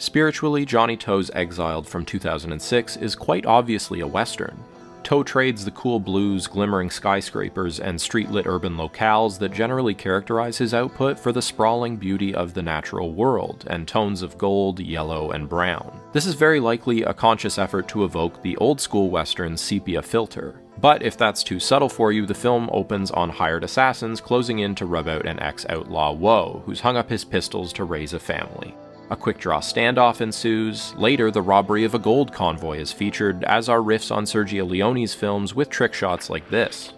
Spiritually, Johnnie To's Exiled from 2006 is quite obviously a Western. To trades the cool blues, glimmering skyscrapers, and street-lit urban locales that generally characterize his output for the sprawling beauty of the natural world, and tones of gold, yellow, and brown. This is very likely a conscious effort to evoke the old-school Western sepia filter. But if that's too subtle for you, the film opens on hired assassins closing in to rub out an ex-outlaw Woe, who's hung up his pistols to raise a family. A quick-draw standoff ensues. Later, the robbery of a gold convoy is featured, as are riffs on Sergio Leone's films with trick shots like this.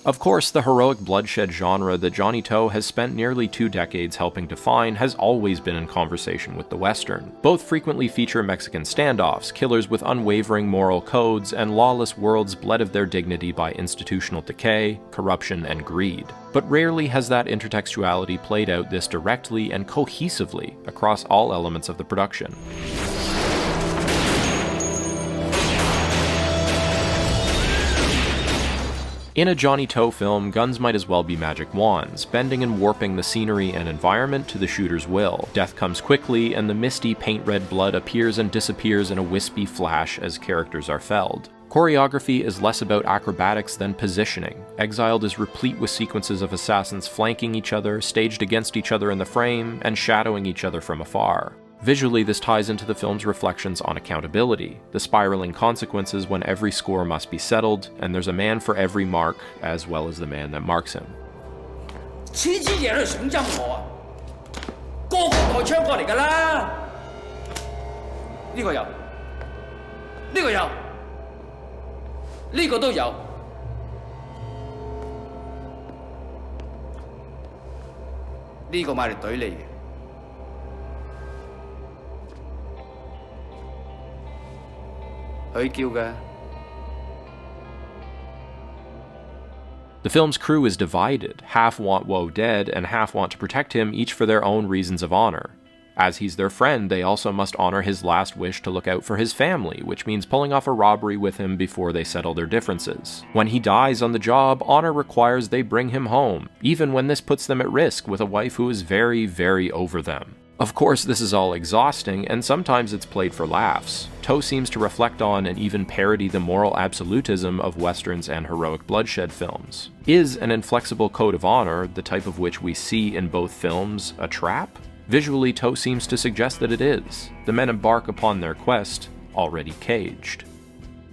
Of course, the heroic bloodshed genre that Johnnie To has spent nearly 2 decades helping define has always been in conversation with the Western. Both frequently feature Mexican standoffs, killers with unwavering moral codes, and lawless worlds bled of their dignity by institutional decay, corruption, and greed. But rarely has that intertextuality played out this directly and cohesively across all elements of the production. In a Johnnie To film, guns might as well be magic wands, bending and warping the scenery and environment to the shooter's will. Death comes quickly, and the misty, paint-red blood appears and disappears in a wispy flash as characters are felled. Choreography is less about acrobatics than positioning. Exiled is replete with sequences of assassins flanking each other, staged against each other in the frame, and shadowing each other from afar. Visually, this ties into the film's reflections on accountability, the spiraling consequences when every score must be settled, and there's a man for every mark, as well as the man that marks him. The film's crew is divided. Half want Woe dead, and half want to protect him, each for their own reasons of honor. As he's their friend, they also must honor his last wish to look out for his family, which means pulling off a robbery with him before they settle their differences. When he dies on the job, honor requires they bring him home, even when this puts them at risk with a wife who is very, very over them. Of course, this is all exhausting, and sometimes it's played for laughs. To seems to reflect on and even parody the moral absolutism of westerns and heroic bloodshed films. Is an inflexible code of honor, the type of which we see in both films, a trap? Visually, To seems to suggest that it is. The men embark upon their quest, already caged.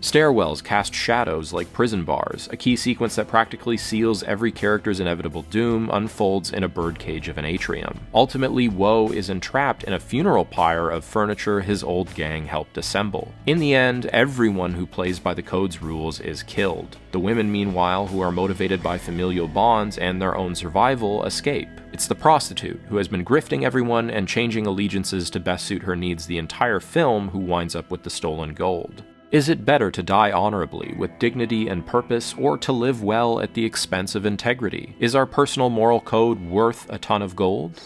Stairwells cast shadows like prison bars. A key sequence that practically seals every character's inevitable doom unfolds in a birdcage of an atrium. Ultimately, Woe is entrapped in a funeral pyre of furniture his old gang helped assemble. In the end, everyone who plays by the code's rules is killed. The women, meanwhile, who are motivated by familial bonds and their own survival, escape. It's the prostitute, who has been grifting everyone and changing allegiances to best suit her needs the entire film, who winds up with the stolen gold. Is it better to die honorably, with dignity and purpose, or to live well at the expense of integrity? Is our personal moral code worth a ton of gold?